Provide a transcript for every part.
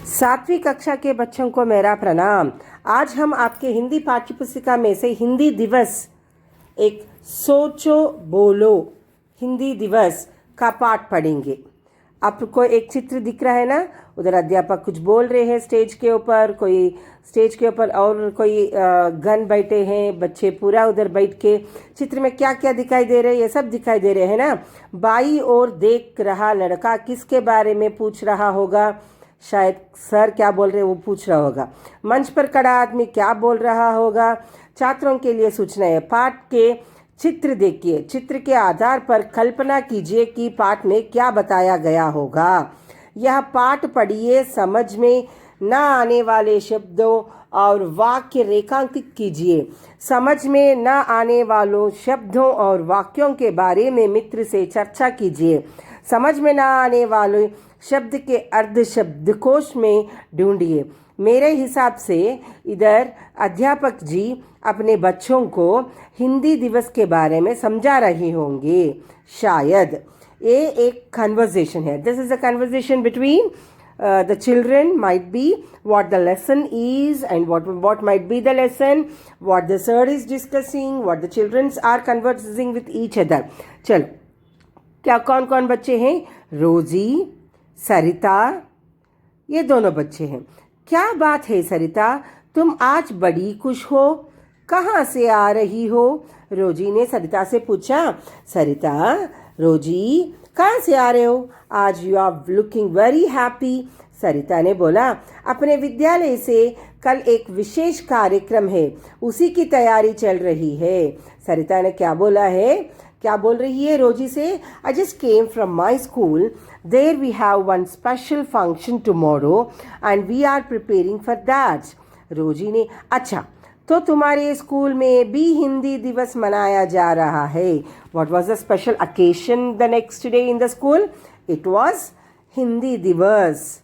सातवीं कक्षा के बच्चों को मेरा प्रणाम। आज हम आपके हिंदी पाठ्यपुस्तिका में से हिंदी दिवस एक सोचो बोलो हिंदी दिवस का पाठ पढ़ेंगे। आपको एक चित्र दिख रहा है ना, उधर अध्यापक कुछ बोल रहे हैं स्टेज के ऊपर, कोई स्टेज के ऊपर और कोई गण बैठे हैं, बच्चे पूरा उधर बैठ के चित्र में क्या क्या दिखाई दे रहे हैं ये सब दिखाई दे रहे हैं ना। बाई ओर देख रहा लड़का किसके बारे में पूछ रहा होगा? शायद सर क्या बोल रहे हैं वो पूछ रहा होगा। मंच पर खड़ा आदमी क्या बोल रहा होगा? छात्रों के लिए सूचना है, पाठ के चित्र देखिए, चित्र के आधार पर कल्पना कीजिए कि पाठ में क्या बताया गया होगा। यह पाठ पढ़िए, समझ में न आने वाले शब्दों और वाक्य रेखांकित कीजिए। समझ में न आने वालों शब्दों और वाक्यों के बारे में मित्र से चर्चा कीजिए। समझ में न आने वाले शब्द के अर्थ शब्दकोश में ढूंढिए। मेरे हिसाब से इधर अध्यापक जी अपने बच्चों को हिंदी दिवस के बारे में समझा रही होंगे शायद। ये एक कन्वर्सेशन है। This is a conversation between the children. Might be what the lesson is and what might be the lesson, what the sir is discussing, what the children are conversing with each other. चलो, क्या कौन कौन बच्चे हैं? रोजी, सरिता, ये दोनों बच्चे हैं। क्या बात है सरिता, तुम आज बड़ी खुश हो, कहाँ से आ रही हो? रोजी ने सरिता से पूछा। सरिता, रोजी कहाँ से आ रहे हो? आज you are looking very happy. Sarita ने बोला, अपने विद्यालय से कल एक विशेष कार्यक्रम है, उसी की तैयारी चल रही है। सरिता ने क्या बोला है, क्या बोल रही है रोजी से? I just came from my school, there we have one special function tomorrow and we are preparing for that. Rosie ने, अच्छा तो तुम्हारे स्कूल में भी हिंदी दिवस मनाया जा रहा है। What was the special occasion the next day in the school? It was Hindi दिवस।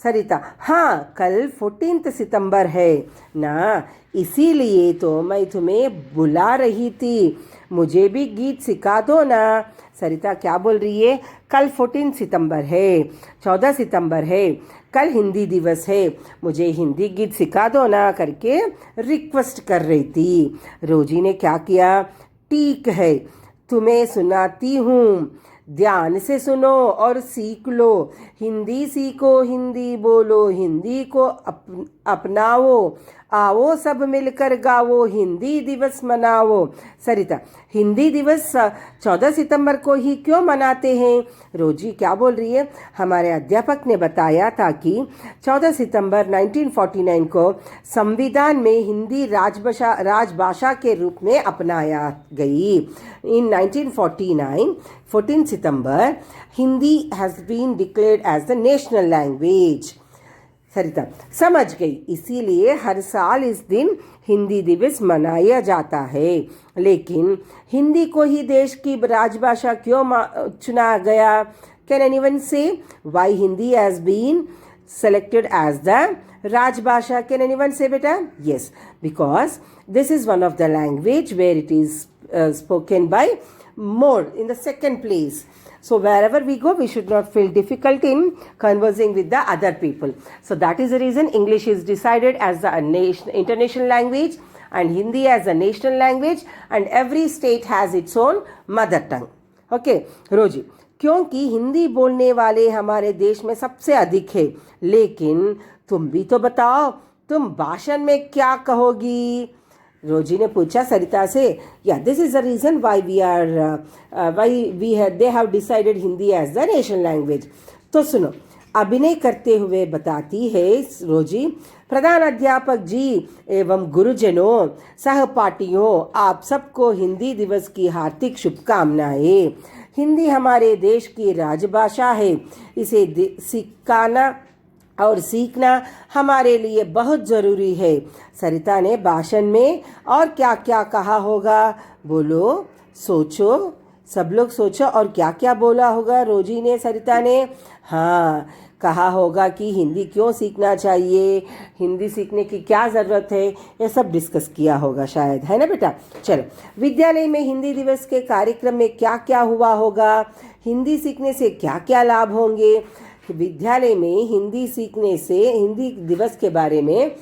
सरिता, हाँ कल 14 सितंबर है ना, इसीलिए तो मैं तुम्हें बुला रही थी, मुझे भी गीत सिखा दो ना। सरिता क्या बोल रही है? कल 14 सितंबर है, 14 सितंबर है, कल हिंदी दिवस है, मुझे हिंदी गीत सिखा दो ना करके रिक्वेस्ट कर रही थी। रोजी ने क्या किया? ठीक है, तुम्हें सुनाती हूँ, ध्यान से सुनो और सीख लो। हिंदी सीखो, हिंदी बोलो, हिंदी को अपनाओ, आओ सब मिलकर गाओ, हिंदी दिवस मनाओ। सरिता, हिंदी दिवस 14 सितंबर को ही क्यों मनाते हैं? रोजी क्या बोल रही है? हमारे अध्यापक ने बताया था कि 14 सितंबर 1949 को संविधान में हिंदी राजभाषा के रूप में अपनाया गई। इन 1949, 14 सितंबर, Hindi has been declared as the national language. Sarita, समझ गई, इसीलिए हर साल इस दिन हिंदी दिवस मनाया जाता है। लेकिन हिंदी को ही देश की राजभाषा क्यों चुना गया? Can anyone say why Hindi has been selected as the Rajbhasha? Can anyone say beta? Yes, because this is one of the language where it is spoken by more in the second place. So wherever we go, we should not feel difficult in conversing with the other people. So that is the reason English is decided as the international language and Hindi as the national language, and every state has its own mother tongue. Okay, Roji. क्योंकि हिंदी बोलने वाले हमारे देश में सबसे अधिक है। लेकिन तुम भी तो बताओ, तुम भाषण में क्या कहोगी? रोजी ने पूछा सरिता से। या this is the reason why they have decided Hindi as the national language. तो सुनो, अभिनय करते हुए बताती है रोजी। प्रधान अध्यापक जी एवं गुरुजनों, सहपाठियों, आप सबको हिंदी दिवस की हार्दिक शुभकामनाएं। हिंदी हमारे देश की राजभाषा है, इसे सिखाना और सीखना हमारे लिए बहुत ज़रूरी है। सरिता ने भाषण में और क्या क्या कहा होगा? बोलो, सोचो, सब लोग सोचो, और क्या क्या बोला होगा रोजी ने, सरिता ने? हाँ, कहा होगा कि हिंदी क्यों सीखना चाहिए, हिंदी सीखने की क्या ज़रूरत है, ये सब डिस्कस किया होगा शायद, है ना बेटा? चलो, विद्यालय में हिंदी दिवस के कार्यक्रम में क्या क्या हुआ होगा? हिंदी सीखने से क्या क्या लाभ होंगे? विद्यालय में हिंदी सीखने से हिंदी दिवस के बारे में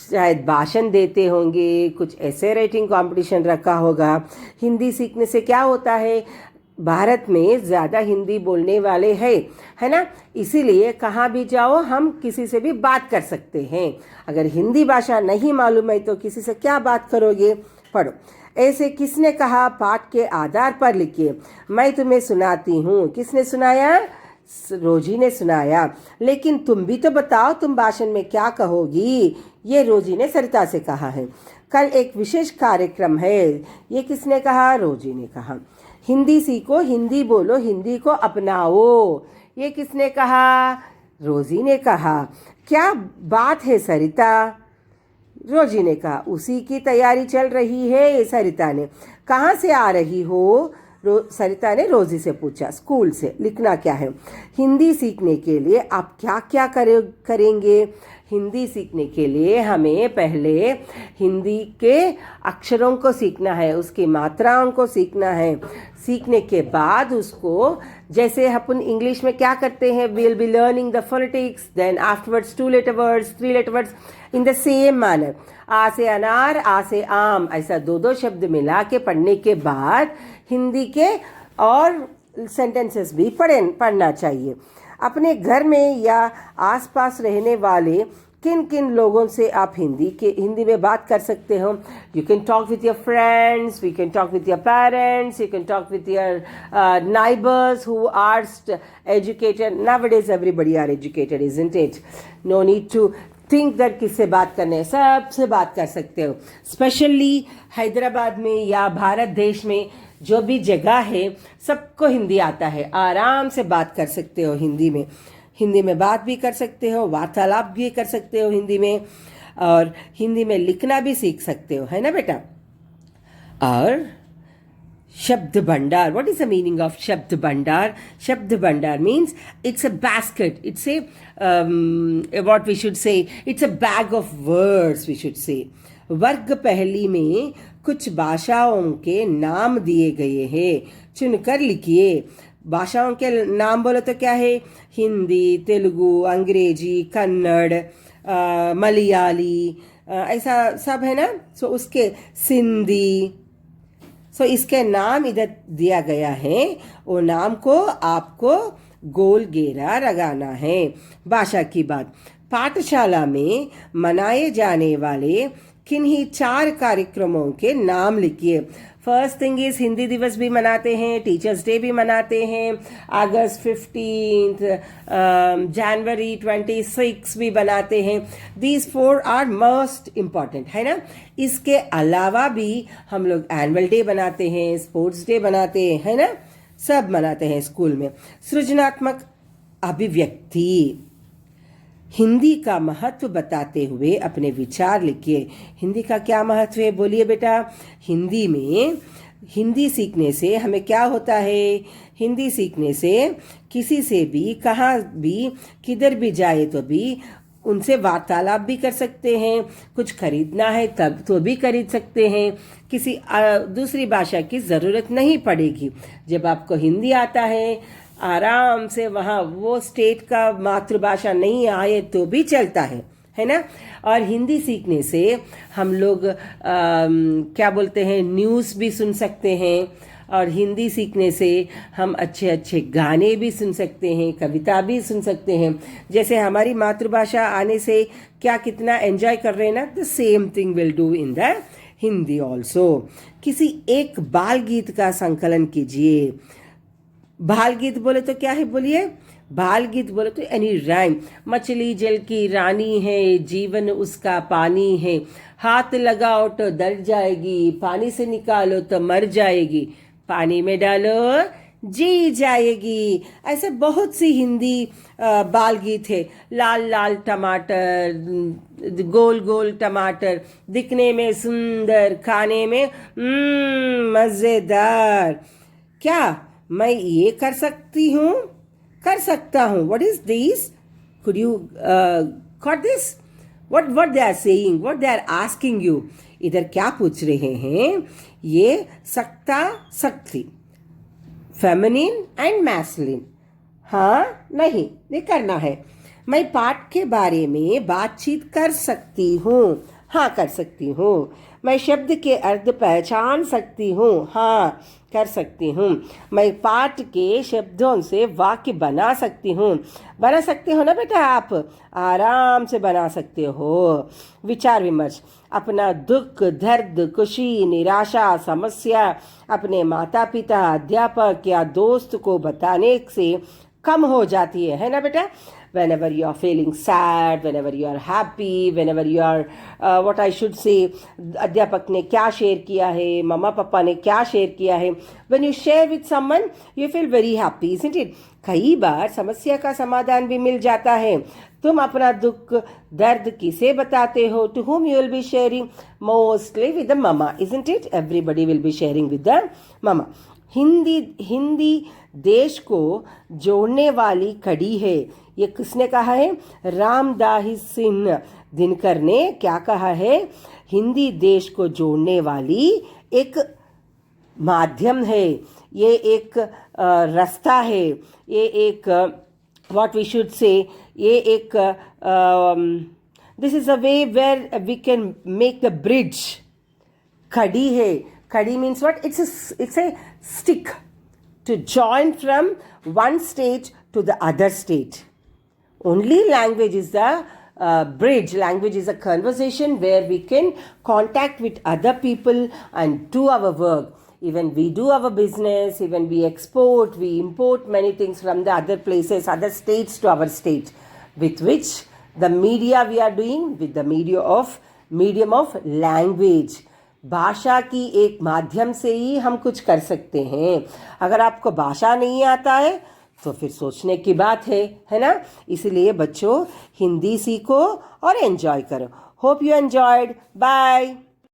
शायद भाषण देते होंगे, कुछ ऐसे राइटिंग कंपटीशन रखा होगा। हिंदी सीखने से क्या होता है, भारत में ज़्यादा हिंदी बोलने वाले हैं, है ना, इसीलिए कहाँ भी जाओ हम किसी से भी बात कर सकते हैं। अगर हिंदी भाषा नहीं मालूम है तो किसी से क्या बात करोगे। पढ़ो। ऐसे किसने कहा, पाठ के आधार पर लिखिए। मैं तुम्हें सुनाती हूँ। किसने सुनाया, रोजी ने सुनाया। लेकिन तुम भी तो बताओ तुम भाषण में क्या कहोगी, ये रोजी ने सरिता से कहा है। कल एक विशेष कार्यक्रम है, ये किसने कहा, रोजी ने कहा। हिंदी सीखो, हिंदी बोलो, हिंदी को अपनाओ, ये किसने कहा, रोजी ने कहा। क्या बात है सरिता, रोजी ने कहा। उसी की तैयारी चल रही है, सरिता ने। कहाँ से आ रही हो, सरिता ने रोजी से पूछा। स्कूल से। लिखना क्या है, हिंदी सीखने के लिए आप क्या क्या करेंगे। हिंदी सीखने के लिए हमें पहले हिंदी के अक्षरों को सीखना है, उसकी मात्राओं को सीखना है। सीखने के बाद उसको, जैसे अपन इंग्लिश में क्या करते हैं, we will be learning the phonetics, then afterwards 2 letter words 3 letter words in the same manner. आ से अनार, आ से आम, ऐसा 2 शब्द मिला के पढ़ने के बाद हिंदी के और सेंटेंसेस भी पढ़ना चाहिए। अपने घर में या आसपास रहने वाले किन किन लोगों से आप हिंदी में बात कर सकते हो। You can talk with your friends, we can talk with your parents, you can talk with your neighbours who are educated. Nowadays everybody are educated, isn't it? No need to think that किससे बात करने है, सबसे बात कर सकते हो। Specially Hyderabad में या भारत देश में जो भी जगह है सबको हिंदी आता है, आराम से बात कर सकते हो हिंदी में। हिंदी में बात भी कर सकते हो, वार्तालाप भी कर सकते हो हिंदी में, और हिंदी में लिखना भी सीख सकते हो, है ना बेटा। और शब्द भंडार, what is the meaning of शब्द भंडार? शब्द भंडार means it's a basket, it's a what we should say, it's a bag of words we should say। वर्ग पहली में कुछ भाषाओं के नाम दिए गए हैं, चुनकर लिखिए। भाषाओं के नाम बोलो तो क्या है, हिंदी, तेलुगु, अंग्रेजी, कन्नड़, मलयाली, ऐसा सब है ना। सो उसके सिंधी, सो इसके नाम इधर दिया गया है, वो नाम को आपको गोल घेरा लगाना है। भाषा की बात, पाठशाला में मनाए जाने वाले किन्हीं 4 कार्यक्रमों के नाम लिखिए। फर्स्ट थिंग इज हिंदी दिवस भी मनाते हैं, टीचर्स डे भी मनाते हैं, अगस्त 15, जनवरी 26 भी बनाते हैं। दीज 4 आर मोस्ट इम्पॉर्टेंट, है ना। इसके अलावा भी हम लोग एनुअल डे बनाते हैं, स्पोर्ट्स डे बनाते हैं, है ना, सब मनाते हैं स्कूल में। सृजनात्मक अभिव्यक्ति, हिंदी का महत्व बताते हुए अपने विचार लिखिए। हिंदी का क्या महत्व है, बोलिए बेटा। हिंदी में, हिंदी सीखने से हमें क्या होता है, हिंदी सीखने से किसी से भी, कहाँ भी, किधर भी जाए तो भी उनसे वार्तालाप भी कर सकते हैं। कुछ खरीदना है तब तो भी खरीद सकते हैं, किसी दूसरी भाषा की ज़रूरत नहीं पड़ेगी। जब आपको हिंदी आता है, आराम से वहाँ वो स्टेट का मातृभाषा नहीं आए तो भी चलता है ना। और हिंदी सीखने से हम लोग क्या बोलते हैं, न्यूज़ भी सुन सकते हैं, और हिंदी सीखने से हम अच्छे अच्छे गाने भी सुन सकते हैं, कविता भी सुन सकते हैं। जैसे हमारी मातृभाषा आने से क्या कितना एंजॉय कर रहे हैं ना, the same thing will do in the Hindi also. किसी एक बाल गीत का संकलन कीजिए। बाल गीत बोले तो क्या है, बोलिए। बाल गीत बोले तो एनी राइम। मछली जल की रानी है, जीवन उसका पानी है, हाथ लगाओ तो डर जाएगी, पानी से निकालो तो मर जाएगी, पानी में डालो जी जाएगी। ऐसे बहुत सी हिंदी बाल गीत है। लाल लाल टमाटर, गोल गोल टमाटर, दिखने में सुंदर, खाने में मज़ेदार। क्या मैं ये कर सकती हूँ, कर सकता हूँ? What is this? Could you got this? What they are saying? What they are asking you? इधर क्या पूछ रहे हैं? ये सकता, सकती, फेमिनिन एंड मैस्कुलिन, हाँ नहीं, ये करना है। मैं पाठ के बारे में बातचीत कर सकती हूँ। हाँ कर सकती हूँ। मैं शब्द के अर्थ पहचान सकती हूँ। हाँ कर सकती हूँ। मैं पाठ के शब्दों से वाक्य बना सकती हूँ। बना सकते हो ना बेटा, आप आराम से बना सकते हो। विचार विमर्श। अपना दुख, दर्द, खुशी, निराशा, समस्या अपने माता पिता, अध्यापक या दोस्त को बताने से कम हो जाती है ना बेटा? Whenever you are feeling sad, whenever you are happy, whenever you are what I should say, अध्यापक ने क्या शेयर किया है, मम्मा पापा ने क्या शेयर किया है, when you share with someone you feel very happy, isn't it? कई बार समस्या का समाधान भी मिल जाता है। तुम अपना दुख दर्द किसे बताते हो? To whom you will be sharing? Mostly with the mama, isn't it? Everybody will be sharing with the mama. Hindi देश को जोड़ने वाली कड़ी है। ये किसने कहा है? रामदास सिंह दिनकर ने क्या कहा है? हिंदी देश को जोड़ने वाली एक माध्यम है, ये एक रास्ता है, ये एक व्हाट वी शुड से, ये एक this is a way where we can make the bridge. खड़ी है। Khadi means what? It's a stick to join from one state to the other state. Only language is the bridge. Language is a conversation where we can contact with other people and do our work. Even we do our business, even we export, we import many things from the other places, other states to our state, with which the media we are doing with the medium of language. भाषा की एक माध्यम से ही हम कुछ कर सकते हैं। अगर आपको भाषा नहीं आता है तो फिर सोचने की बात है ना? इसलिए बच्चों हिंदी सीखो और एंजॉय करो। Hope you enjoyed. बाय।